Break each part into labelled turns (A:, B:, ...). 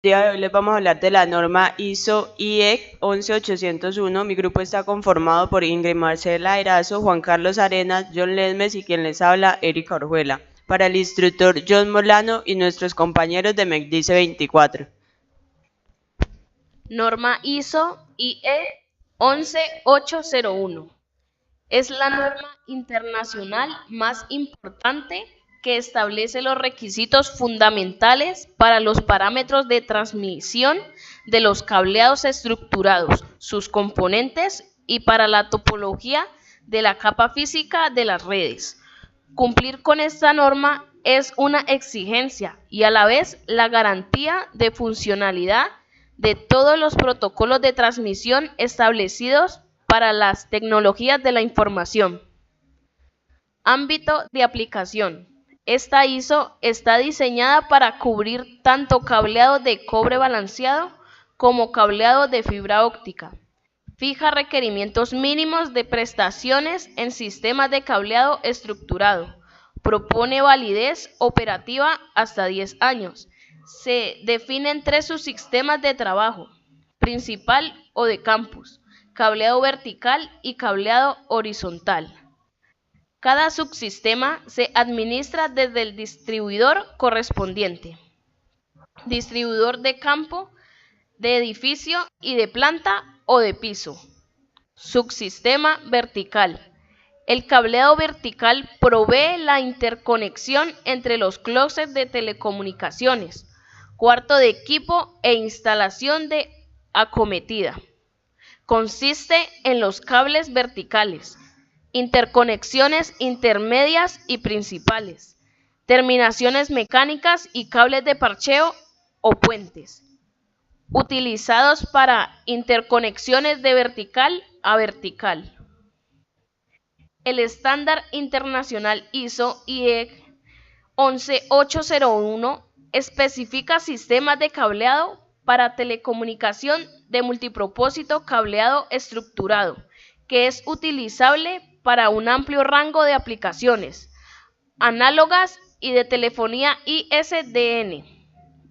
A: Día de hoy les vamos a hablar de la norma ISO IEC 11801. Mi grupo está conformado por Ingrid Marcela Erazo, Juan Carlos Arenas, John Lesmes y quien les habla, Erika Orjuela. Para el instructor John Molano y nuestros compañeros de MECDICE 24.
B: Norma ISO IE 11801. Es la norma internacional más importante que establece los requisitos fundamentales para los parámetros de transmisión de los cableados estructurados, sus componentes y para la topología de la capa física de las redes. Cumplir con esta norma es una exigencia y a la vez la garantía de funcionalidad de todos los protocolos de transmisión establecidos para las tecnologías de la información. Ámbito de aplicación. Esta ISO está diseñada para cubrir tanto cableado de cobre balanceado como cableado de fibra óptica. Fija requerimientos mínimos de prestaciones en sistemas de cableado estructurado. Propone validez operativa hasta 10 años. Se definen 3 subsistemas de trabajo: principal o de campus, cableado vertical y cableado horizontal. Cada subsistema se administra desde el distribuidor correspondiente. Distribuidor de campo, de edificio y de planta o de piso. Subsistema vertical. El cableado vertical provee la interconexión entre los closets de telecomunicaciones, cuarto de equipo e instalación de acometida. Consiste en los cables verticales, interconexiones intermedias y principales, terminaciones mecánicas y cables de parcheo o puentes, utilizados para interconexiones de vertical a vertical. El estándar internacional ISO IEC 11801 especifica sistemas de cableado para telecomunicación de multipropósito cableado estructurado, que es utilizable para un amplio rango de aplicaciones análogas y de telefonía ISDN,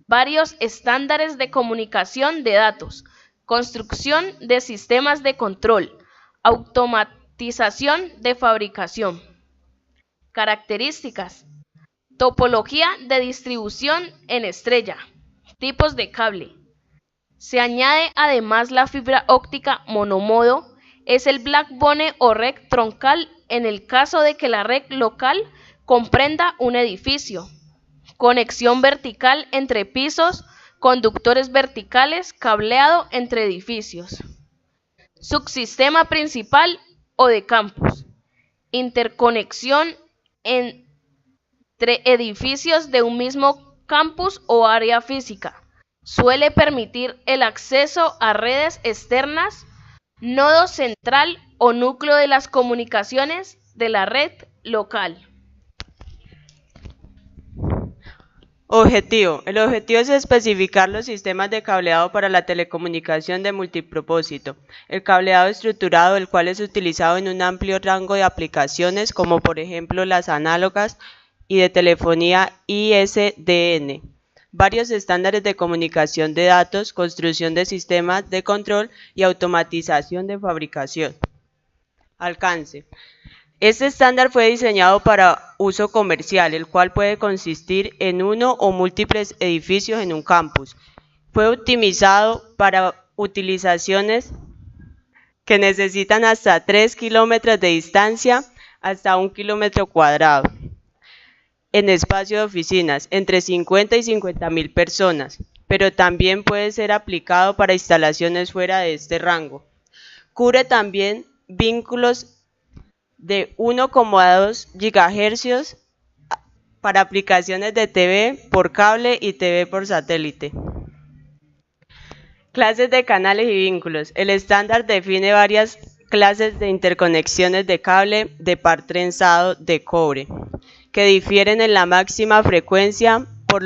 B: varios estándares de comunicación de datos, construcción de sistemas de control, automatización de fabricación. Características: topología de distribución en estrella, tipos de cable. Se añade además la fibra óptica monomodo, es el backbone o red troncal en el caso de que la red local comprenda un edificio. Conexión vertical entre pisos, conductores verticales, cableado entre edificios. Subsistema principal o de campus. Interconexión entre edificios de un mismo campus o área física. Suele permitir el acceso a redes externas, nodo central o núcleo de las comunicaciones de la red local.
A: Objetivo. El objetivo es especificar los sistemas de cableado para la telecomunicación de multipropósito. El cableado estructurado, el cual es utilizado en un amplio rango de aplicaciones, como por ejemplo las análogas y de telefonía ISDN. Varios estándares de comunicación de datos, construcción de sistemas de control y automatización de fabricación. Alcance. Este estándar fue diseñado para uso comercial, el cual puede consistir en uno o múltiples edificios en un campus. Fue optimizado para utilizaciones que necesitan hasta 3 kilómetros de distancia hasta 1 kilómetro cuadrado en espacio de oficinas, entre 50 y 50.000 personas, pero también puede ser aplicado para instalaciones fuera de este rango. Cubre también vínculos de 1,2 GHz para aplicaciones de TV por cable y TV por satélite. Clases de canales y vínculos. El estándar define varias clases de interconexiones de cable de par trenzado de cobre, que difieren en la máxima frecuencia, por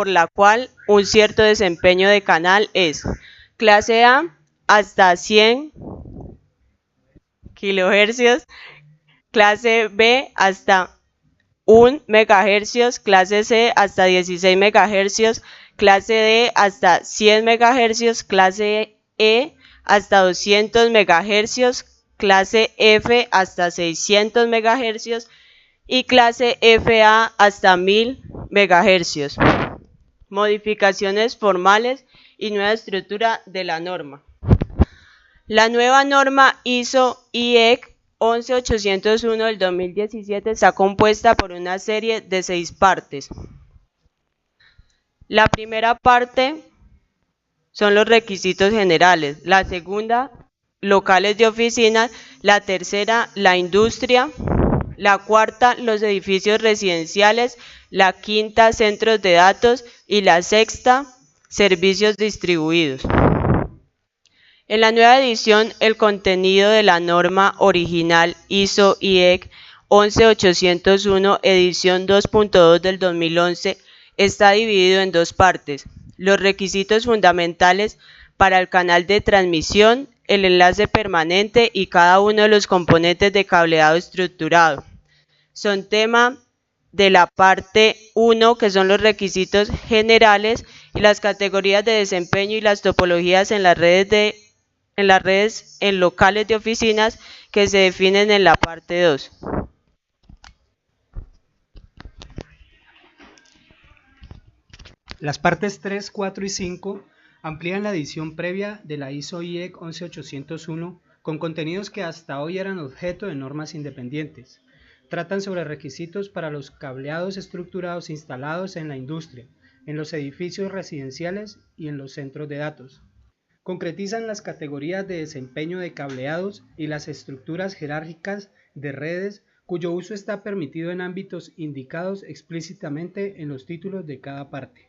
A: la cual un cierto desempeño de canal es clase A hasta 100 kHz, clase B hasta 1 MHz, clase C hasta 16 MHz, clase D hasta 100 MHz, clase E hasta 200 MHz, clase F hasta 600 MHz y clase FA hasta 1000 MHz. Modificaciones formales y nueva estructura de la norma. La nueva norma ISO/IEC 11801 del 2017 está compuesta por una serie de 6 partes. La primera parte son los requisitos generales, la segunda, locales de oficinas, la tercera, la industria, la cuarta, los edificios residenciales, la quinta, centros de datos y la sexta, servicios distribuidos. En la nueva edición, el contenido de la norma original ISO/IEC 11801 edición 2.2 del 2011 está dividido en 2 partes: los requisitos fundamentales para el canal de transmisión, el enlace permanente y cada uno de los componentes de cableado estructurado. Son tema de la parte 1, que son los requisitos generales y las categorías de desempeño y las topologías en las redes en locales de oficinas, que se definen en la parte 2.
C: Las partes 3, 4 y 5 amplían la edición previa de la ISO/IEC 11801 con contenidos que hasta hoy eran objeto de normas independientes. Tratan sobre requisitos para los cableados estructurados instalados en la industria, en los edificios residenciales y en los centros de datos. Concretizan las categorías de desempeño de cableados y las estructuras jerárquicas de redes cuyo uso está permitido en ámbitos indicados explícitamente en los títulos de cada parte.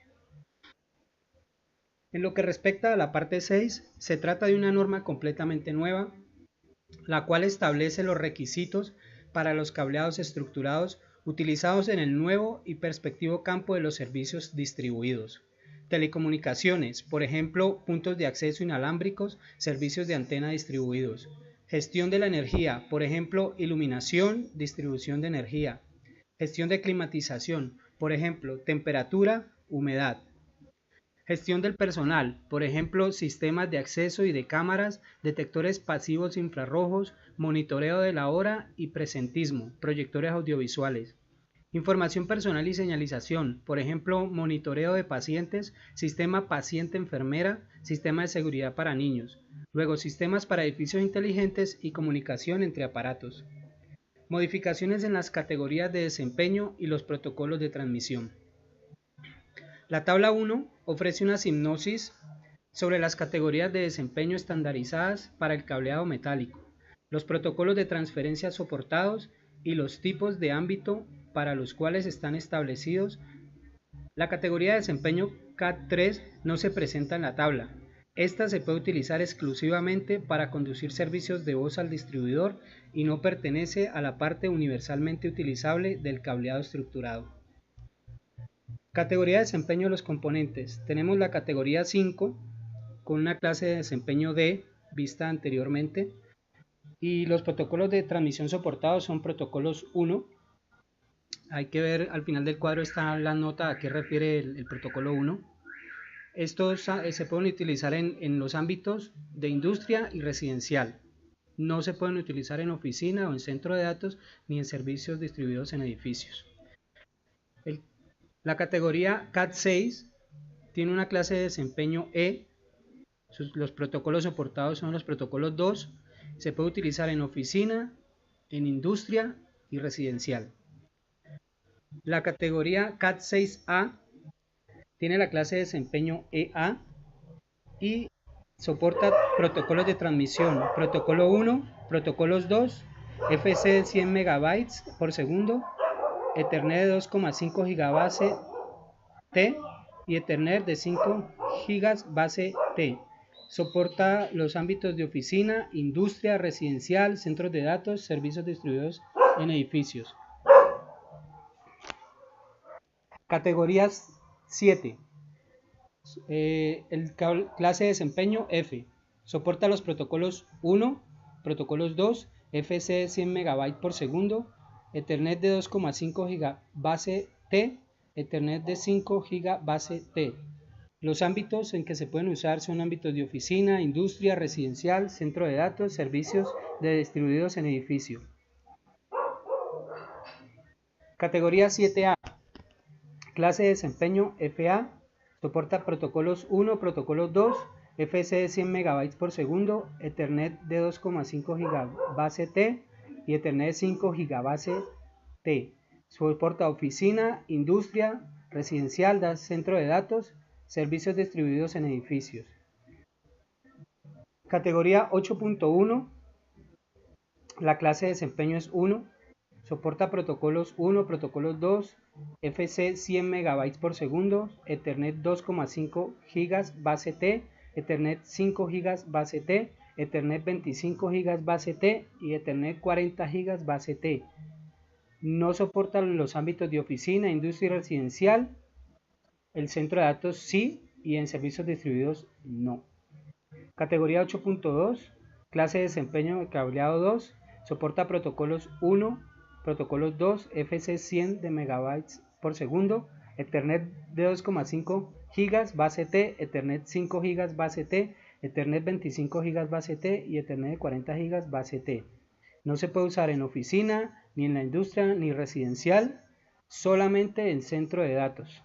C: En lo que respecta a la parte 6, se trata de una norma completamente nueva, la cual establece los requisitos para los cableados estructurados utilizados en el nuevo y perspectivo campo de los servicios distribuidos. Telecomunicaciones, por ejemplo, puntos de acceso inalámbricos, servicios de antena distribuidos. Gestión de la energía, por ejemplo, iluminación, distribución de energía. Gestión de climatización, por ejemplo, temperatura, humedad. Gestión del personal, por ejemplo, sistemas de acceso y de cámaras, detectores pasivos infrarrojos, monitoreo de la hora y presentismo, proyectores audiovisuales. Información personal y señalización, por ejemplo, monitoreo de pacientes, sistema paciente-enfermera, sistema de seguridad para niños. Luego, sistemas para edificios inteligentes y comunicación entre aparatos. Modificaciones en las categorías de desempeño y los protocolos de transmisión. La tabla 1 ofrece una sinopsis sobre las categorías de desempeño estandarizadas para el cableado metálico, los protocolos de transferencia soportados y los tipos de ámbito para los cuales están establecidos. La categoría de desempeño CAT3 no se presenta en la tabla. Esta se puede utilizar exclusivamente para conducir servicios de voz al distribuidor y no pertenece a la parte universalmente utilizable del cableado estructurado. Categoría de desempeño de los componentes. Tenemos la categoría 5 con una clase de desempeño D vista anteriormente, y los protocolos de transmisión soportados son protocolos 1. Hay que ver, al final del cuadro está la nota a qué refiere el protocolo 1. Estos se pueden utilizar en los ámbitos de industria y residencial. No se pueden utilizar en oficina o en centro de datos ni en servicios distribuidos en edificios. La categoría CAT6 tiene una clase de desempeño E. Los protocolos soportados son los protocolos 2. Se puede utilizar en oficina, en industria y residencial. La categoría CAT6A tiene la clase de desempeño EA y soporta protocolos de transmisión, protocolo 1, protocolos 2, FC de 100 MB por segundo, Ethernet de 2,5 GB base T y Ethernet de 5 GB base T. Soporta los ámbitos de oficina, industria, residencial, centros de datos, servicios distribuidos en edificios. Categorías 7. Clase de desempeño F. Soporta los protocolos 1, protocolos 2, FC 100 MB por segundo, Ethernet de 2,5 GB base T, Ethernet de 5 GB base T. Los ámbitos en que se pueden usar son ámbitos de oficina, industria, residencial, centro de datos, servicios distribuidos en edificio. Categoría 7A. Clase de desempeño FA. Soporta protocolos 1, protocolos 2, FC de 100 MB por segundo, Ethernet de 2,5 GB base T y Ethernet de 5 GB base T. Soporta oficina, industria, residencial, centro de datos, servicios distribuidos en edificios. Categoría 8.1. La clase de desempeño es 1. Soporta protocolos 1, protocolos 2, FC 100 MB por segundo, Ethernet 2,5 GB base T, Ethernet 5 GB base T, Ethernet 25 GB base T y Ethernet 40 GB base T. No soporta los ámbitos de oficina, industria y residencial. El centro de datos sí, y en servicios distribuidos no. Categoría 8.2. Clase de desempeño de cableado 2. Soporta protocolos 1, protocolos 2, FC 100 de megabytes por segundo, Ethernet de 2,5 GB base T, Ethernet 5 GB base T, Ethernet 25 GB base T y Ethernet de 40 GB base T. No se puede usar en oficina, ni en la industria, ni residencial, solamente en centro de datos.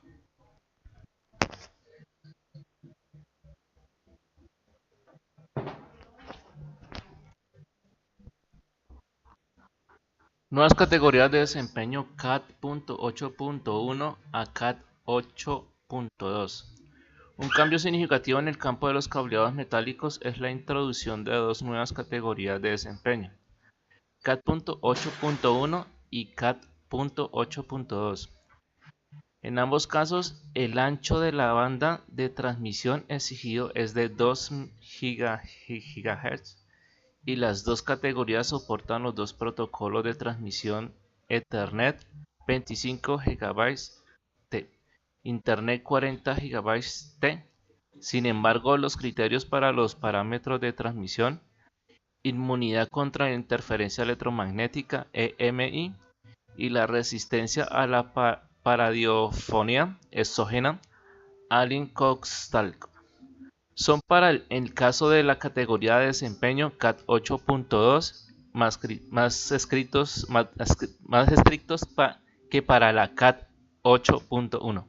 D: Nuevas categorías de desempeño CAT.8.1 a CAT8.2. Un cambio significativo en el campo de los cableados metálicos es la introducción de dos nuevas categorías de desempeño, CAT.8.1 y CAT.8.2. En ambos casos, el ancho de la banda de transmisión exigido es de 2 GHz y las dos categorías soportan los dos protocolos de transmisión Ethernet 25 GB T, Internet 40 GB T. Sin embargo, los criterios para los parámetros de transmisión, inmunidad contra interferencia electromagnética EMI y la resistencia a la paradiofonía exógena Allen-Coxtalk son para el caso de la categoría de desempeño CAT8.2 más estrictos que para la CAT8.1.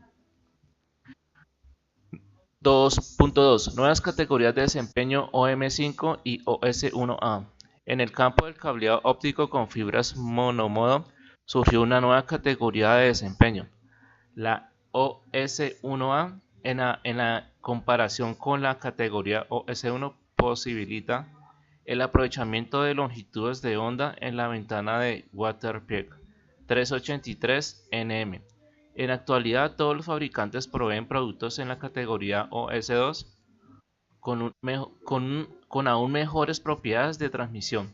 D: 2.2. Nuevas categorías de desempeño OM5 y OS1A. En el campo del cableado óptico con fibras monomodo surgió una nueva categoría de desempeño, la OS1A. En la comparación con la categoría OS1 posibilita el aprovechamiento de longitudes de onda en la ventana de Waterpeak 383 nm. En la actualidad todos los fabricantes proveen productos en la categoría OS2 con aún mejores propiedades de transmisión.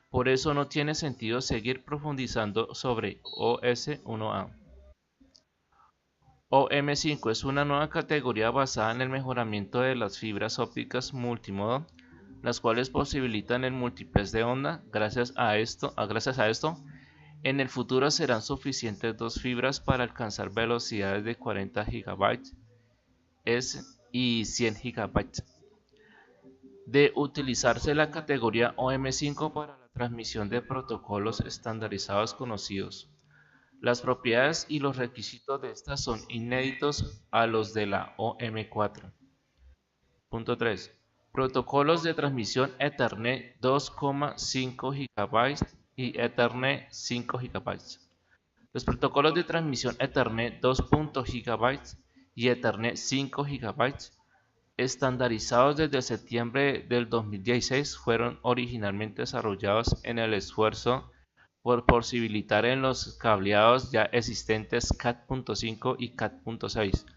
D: Por eso no tiene sentido seguir profundizando sobre OS1A. OM5 es una nueva categoría basada en el mejoramiento de las fibras ópticas multimodo, las cuales posibilitan el multiplex de onda. Gracias a esto, en el futuro serán suficientes dos fibras para alcanzar velocidades de 40 GB y 100 GB. De utilizarse la categoría OM5 para la transmisión de protocolos estandarizados conocidos. Las propiedades y los requisitos de estas son inéditos a los de la OM4. Punto 3. Protocolos de transmisión Ethernet 2,5 GB y Ethernet 5 GB. Los protocolos de transmisión Ethernet 2.0 GB y Ethernet 5 GB, estandarizados desde septiembre del 2016, fueron originalmente desarrollados en el esfuerzo por posibilitar en los cableados ya existentes CAT.5 y CAT.6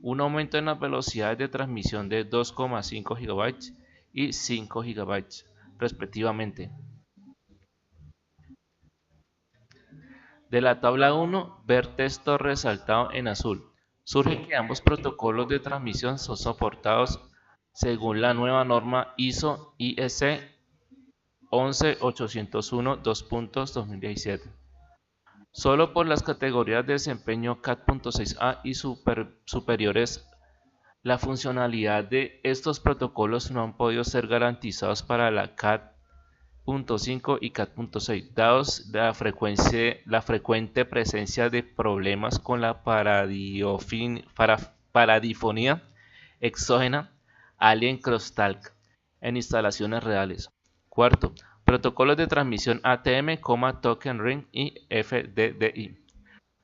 D: un aumento en las velocidades de transmisión de 2,5 GB y 5 GB respectivamente. De la tabla 1, ver texto resaltado en azul. Surge que ambos protocolos de transmisión son soportados según la nueva norma ISO IEC 11801 2.2017. Solo por las categorías de desempeño CAT.6A y superiores La funcionalidad de estos protocolos no han podido ser garantizados para la CAT.5 y CAT.6, dados la frecuente presencia de problemas con la paradifonía exógena Alien Crosstalk en instalaciones reales. Cuarto, protocolos de transmisión ATM, Token Ring y FDDI.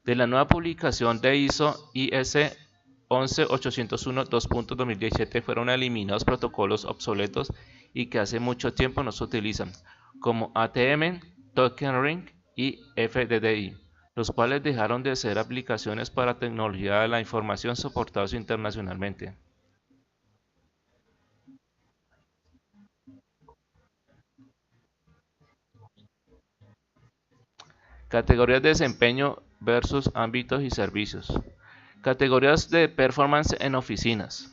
D: De la nueva publicación de ISO IS 11801-2.2017 fueron eliminados protocolos obsoletos y que hace mucho tiempo no se utilizan, como ATM, Token Ring y FDDI, los cuales dejaron de ser aplicaciones para tecnología de la información soportados internacionalmente. Categorías de desempeño versus ámbitos y servicios. Categorías de performance en oficinas.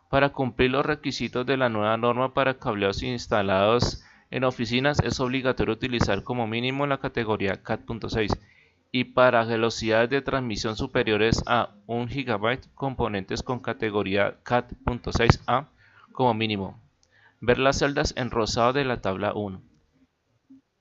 D: Para cumplir los requisitos de la nueva norma para cableados instalados en oficinas es obligatorio utilizar como mínimo la categoría CAT.6 y para velocidades de transmisión superiores a 1 GB componentes con categoría CAT.6A como mínimo. Ver las celdas en rosado de la tabla 1.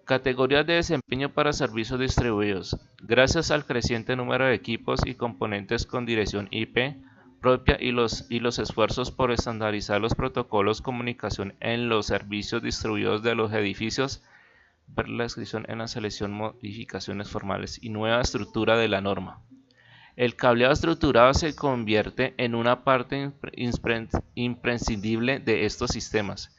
D: Categorías de desempeño para servicios distribuidos. Gracias al creciente número de equipos y componentes con dirección IP propia y los esfuerzos por estandarizar los protocolos de comunicación en los servicios distribuidos de los edificios, ver la descripción en la selección modificaciones formales y nueva estructura de la norma. El cableado estructurado se convierte en una parte imprescindible de estos sistemas.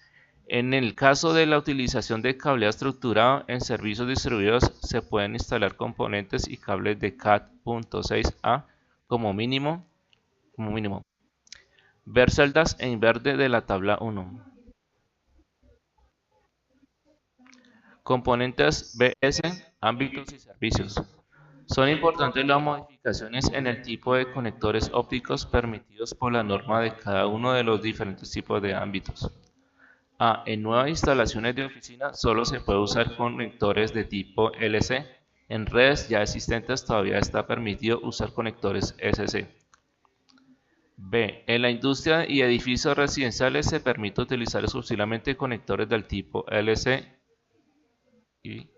D: En el caso de la utilización de cableado estructurado en servicios distribuidos, se pueden instalar componentes y cables de CAT.6A como mínimo. Ver celdas en verde de la tabla 1. Componentes BS, ámbitos y servicios. Son importantes las modificaciones en el tipo de conectores ópticos permitidos por la norma de cada uno de los diferentes tipos de ámbitos. En nuevas instalaciones de oficina solo se puede usar conectores de tipo LC. En redes ya existentes todavía está permitido usar conectores SC. B. En la industria y edificios residenciales se permite utilizar exclusivamente conectores del tipo LC y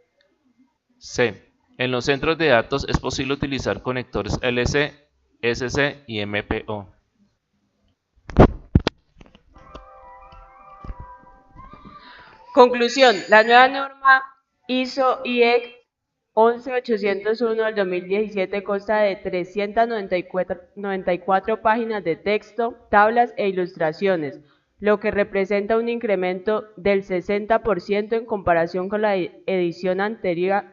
D: C. En los centros de datos es posible utilizar conectores LC, SC y MPO.
A: Conclusión. La nueva norma ISO IEC 11801 del 2017 consta de 394 páginas de texto, tablas e ilustraciones, lo que representa un incremento del 60% en comparación con la edición anterior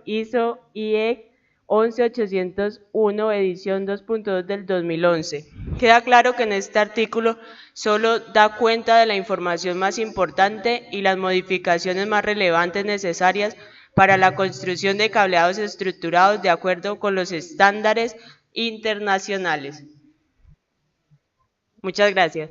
A: ISO IEC 11801 edición 2.2 del 2011. Queda claro que en este artículo solo da cuenta de la información más importante y las modificaciones más relevantes necesarias para la construcción de cableados estructurados de acuerdo con los estándares internacionales. Muchas gracias.